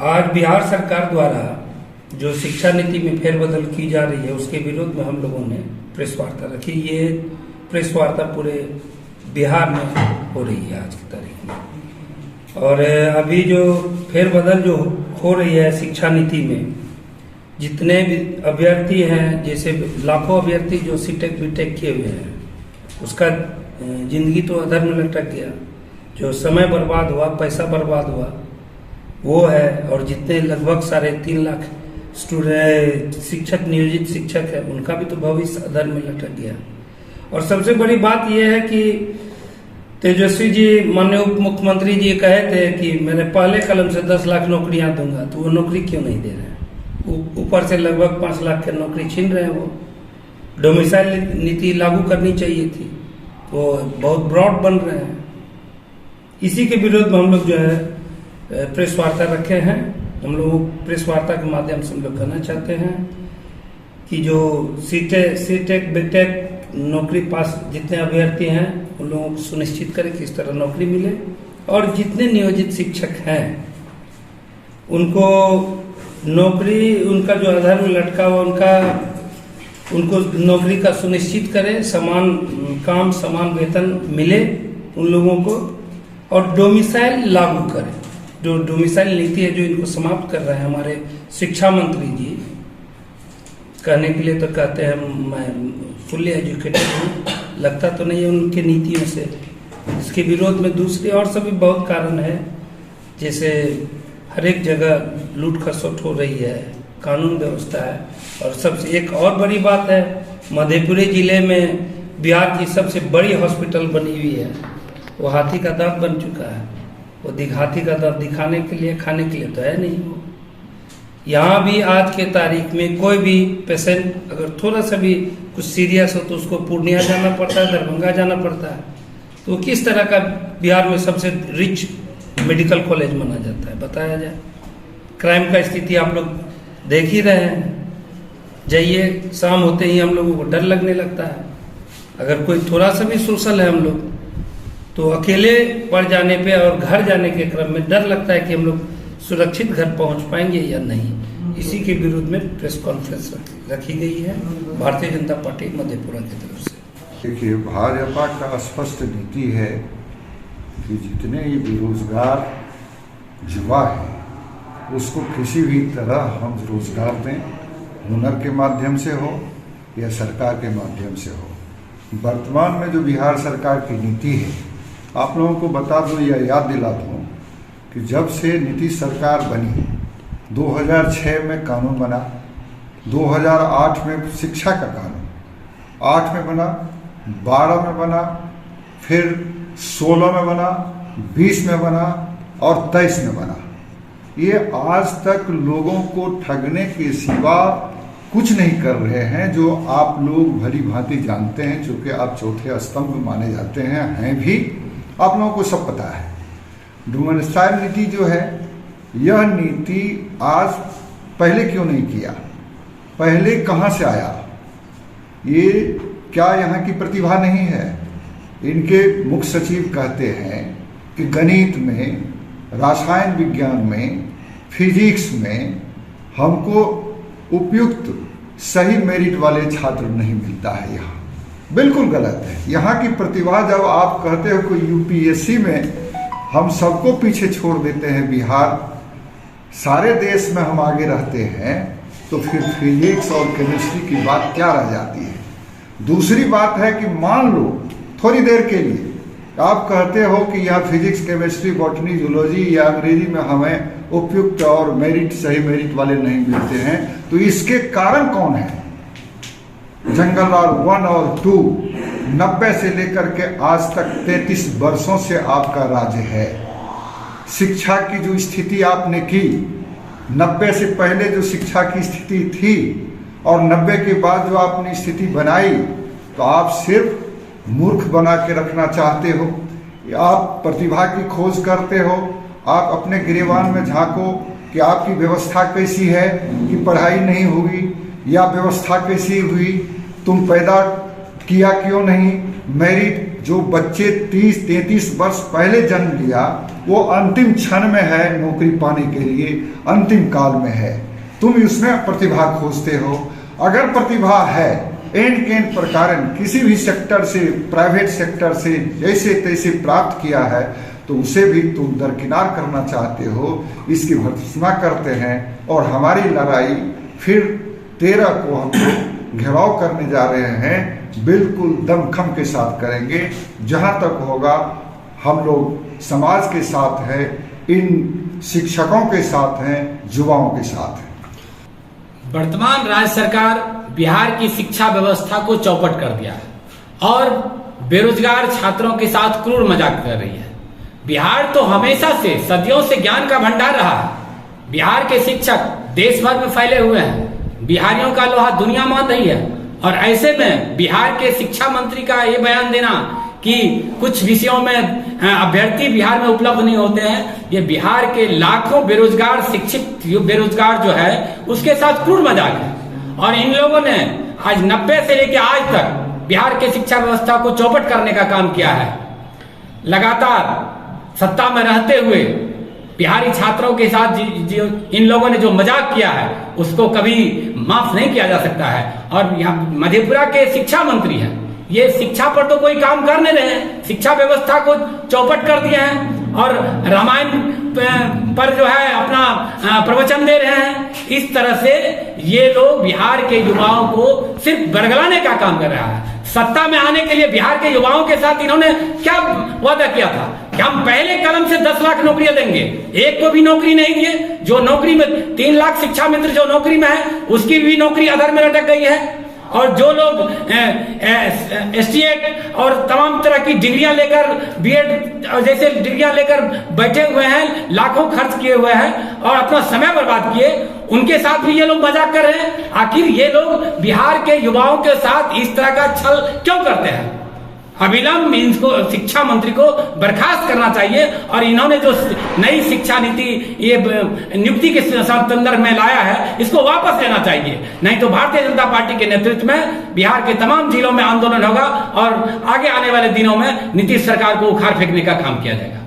आज बिहार सरकार द्वारा जो शिक्षा नीति में फेरबदल की जा रही है उसके विरोध में हम लोगों ने प्रेस वार्ता रखी। ये प्रेस वार्ता पूरे बिहार में हो रही है आज की तारीख में। और अभी जो फेरबदल जो हो रही है शिक्षा नीति में, जितने भी अभ्यर्थी हैं, जैसे लाखों अभ्यर्थी जो सीटेक बीटेक किए हुए हैं, उसका जिंदगी तो अधर में लटक गया। जो समय बर्बाद हुआ, पैसा बर्बाद हुआ वो है। और जितने लगभग 3.5 लाख स्टूडेंट शिक्षक नियोजित शिक्षक है, उनका भी तो भविष्य अधर में लटक गया। और सबसे बड़ी बात यह है कि तेजस्वी जी, माननीय उप मुख्यमंत्री जी कहे थे कि मैंने पहले कलम से 10 लाख नौकरियां दूंगा, तो वो नौकरी क्यों नहीं दे रहे हैं? ऊपर से लगभग 5 लाख की नौकरी छीन रहे हैं। वो डोमिसाइल नीति लागू करनी चाहिए थी, तो बहुत ब्रॉड बन रहे हैं। इसी के विरोध में हम लोग जो है प्रेस वार्ता रखे हैं। हम लोग प्रेस वार्ता के माध्यम से हम लोग कहना चाहते हैं कि जो सीटेक बीटेक नौकरी पास जितने अभ्यर्थी हैं उन लोगों को सुनिश्चित करें कि इस तरह नौकरी मिले। और जितने नियोजित शिक्षक हैं उनको नौकरी, उनका जो आधार में लटका हुआ उनको नौकरी का सुनिश्चित करें, समान काम समान वेतन मिले उन लोगों को। और डोमिसाइल लागू करें। जो डोमिसाइल नीति है जो इनको समाप्त कर रहे हैं हमारे शिक्षा मंत्री जी, कहने के लिए तो कहते हैं मैं फुल्ली एजुकेटेड हूँ, लगता तो नहीं है उनके नीतियों से। इसके विरोध में दूसरी और सभी बहुत कारण है, जैसे हर एक जगह लूट खसोट हो रही है, कानून व्यवस्था है। और सबसे एक और बड़ी बात है, मधेपुरा जिले में बिहार की सबसे बड़ी हॉस्पिटल बनी हुई है, वो हाथी का दांत बन चुका है। वो हाथी का दांत दिखाने के लिए, खाने के लिए तो है नहीं। वो यहाँ भी आज के तारीख में कोई भी पेशेंट अगर थोड़ा सा भी कुछ सीरियस हो तो उसको पूर्णिया जाना पड़ता है, दरभंगा जाना पड़ता है। तो किस तरह का बिहार में सबसे रिच मेडिकल कॉलेज माना जाता है, बताया जाए। क्राइम का स्थिति आप लोग देख ही रहे हैं। जाइए, शाम होते ही हम लोगों को डर लगने लगता है। अगर कोई थोड़ा सा भी सोशल है हम लोग, तो अकेले पड़ जाने पे और घर जाने के क्रम में डर लगता है कि हम लोग सुरक्षित घर पहुंच पाएंगे या नहीं। इसी के विरोध में प्रेस कॉन्फ्रेंस रखी गई है भारतीय जनता पार्टी मधेपुरा की तरफ से। देखिए, भाजपा का स्पष्ट नीति है कि जितने ही बेरोजगार युवा है उसको किसी भी तरह हम रोजगार दें, हुनर के माध्यम से हो या सरकार के माध्यम से हो। वर्तमान में जो बिहार सरकार की नीति है, आप लोगों को बता दूं या याद दिला दूं कि जब से नीतीश सरकार बनी, 2006 में कानून बना, 2008 में शिक्षा का कानून, 8 में बना, 12 में बना, फिर 16 में बना, 20 में बना और 23 में बना। ये आज तक लोगों को ठगने के सिवा कुछ नहीं कर रहे हैं, जो आप लोग भली भांति जानते हैं, चूंकि आप चौथे स्तंभ माने जाते हैं भी, आप लोगों को सब पता है। डोमिसाइल नीति जो है, यह नीति आज पहले क्यों नहीं किया, पहले कहां से आया? ये क्या यहाँ की प्रतिभा नहीं है? इनके मुख्य सचिव कहते हैं कि गणित में, रसायन विज्ञान में, फिजिक्स में हमको उपयुक्त सही मेरिट वाले छात्र नहीं मिलता है। यहाँ बिल्कुल गलत है। यहाँ की प्रतिभा, जब आप कहते हो कि यूपीएससी में हम सबको पीछे छोड़ देते हैं, बिहार सारे देश में हम आगे रहते हैं, तो फिर फिजिक्स और केमिस्ट्री की बात क्या रह जाती है? दूसरी बात है कि मान लो थोड़ी देर के लिए आप कहते हो कि यह फिजिक्स केमिस्ट्री बॉटनी जूलॉजी या अंग्रेजी में हमें उपयुक्त और मेरिट सही मेरिट वाले नहीं मिलते हैं, तो इसके कारण कौन है? जंगल राज 1 और 2 90 से लेकर के आज तक 33 वर्षों से आपका राज्य है। शिक्षा की जो स्थिति आपने की, 90 से पहले जो शिक्षा की स्थिति थी और 90 के बाद जो आपने स्थिति बनाई, तो आप सिर्फ मूर्ख बना के रखना चाहते हो। आप प्रतिभा की खोज करते हो, आप अपने गिरेबान में झांको कि आपकी व्यवस्था कैसी है, कि पढ़ाई नहीं होगी या व्यवस्था कैसी हुई, तुम पैदा किया क्यों नहीं, मेरिट जो बच्चे 30-33 वर्ष पहले जन्म लिया वो अंतिम क्षण में है नौकरी पाने के लिए, अंतिम काल में है। तुम उसमें प्रतिभा खोजते हो, अगर प्रतिभा है एंड केंड प्रकार किसी भी सेक्टर से, प्राइवेट सेक्टर से जैसे तैसे प्राप्त किया है तो उसे भी तुम दरकिनार करना चाहते हो, इसकी भर्त्सना करते हैं। और हमारी लड़ाई फिर 13 को हम लोग घेराव करने जा रहे हैं, बिल्कुल दमखम के साथ करेंगे। जहां तक होगा हम लोग समाज के साथ हैं, इन शिक्षकों के साथ हैं, युवाओं के साथ हैं। वर्तमान राज्य सरकार बिहार की शिक्षा व्यवस्था को चौपट कर दिया है और बेरोजगार छात्रों के साथ क्रूर मजाक कर रही है। बिहार तो हमेशा से सदियों से ज्ञान का भंडार रहा है। बिहार के शिक्षक देश भर में फैले हुए हैं, बिहारियों का लोहा दुनिया मान रही है। और ऐसे में बिहार के शिक्षा मंत्री का ये बयान देना कि कुछ विषयों में अभ्यर्थी बिहार में उपलब्ध नहीं होते हैं, ये बिहार के लाखों बेरोजगार शिक्षित बेरोजगार जो है उसके साथ क्रूर मजाक है। और इन लोगों ने आज 90 से लेकर आज तक बिहार के शिक्षा व्यवस्था को चौपट करने का काम किया है। लगातार सत्ता में रहते हुए बिहारी छात्रों के साथ इन लोगों ने जो मजाक किया है उसको कभी माफ नहीं किया जा सकता है। और यहाँ मधेपुरा के शिक्षा मंत्री हैं, ये शिक्षा पर तो कोई काम कर नहीं रहे हैं, शिक्षा व्यवस्था को चौपट कर दिए हैं और रामायण पर जो है अपना प्रवचन दे रहे हैं। इस तरह से ये लोग बिहार के युवाओं को सिर्फ बरगलाने का काम कर रहा है। सत्ता में आने के लिए बिहार के युवाओं के साथ इन्होंने क्या वादा किया था कि हम पहले कदम से 10 लाख नौकरियां देंगे, एक को भी नौकरी नहीं दिए। जो नौकरी में 3 लाख शिक्षा मित्र जो नौकरी में है उसकी भी नौकरी अधर में लटक गई है। और जो लोग एसटीएट और तमाम तरह की डिग्रियां लेकर बीएड जैसे डिग्रियां लेकर बैठे हुए हैं, लाखों खर्च किए हुए हैं और अपना समय बर्बाद किए, उनके साथ भी ये लोग मजाक कर रहे हैं। आखिर ये लोग बिहार के युवाओं के साथ इस तरह का छल क्यों करते हैं? अविलंब इनको शिक्षा मंत्री को बर्खास्त करना चाहिए और इन्होंने जो नई शिक्षा नीति ये नियुक्ति के संदर्भ में लाया है इसको वापस लेना चाहिए, नहीं तो भारतीय जनता पार्टी के नेतृत्व में बिहार के तमाम जिलों में आंदोलन होगा और आगे आने वाले दिनों में नीतीश सरकार को उखाड़ फेंकने का काम किया जाएगा।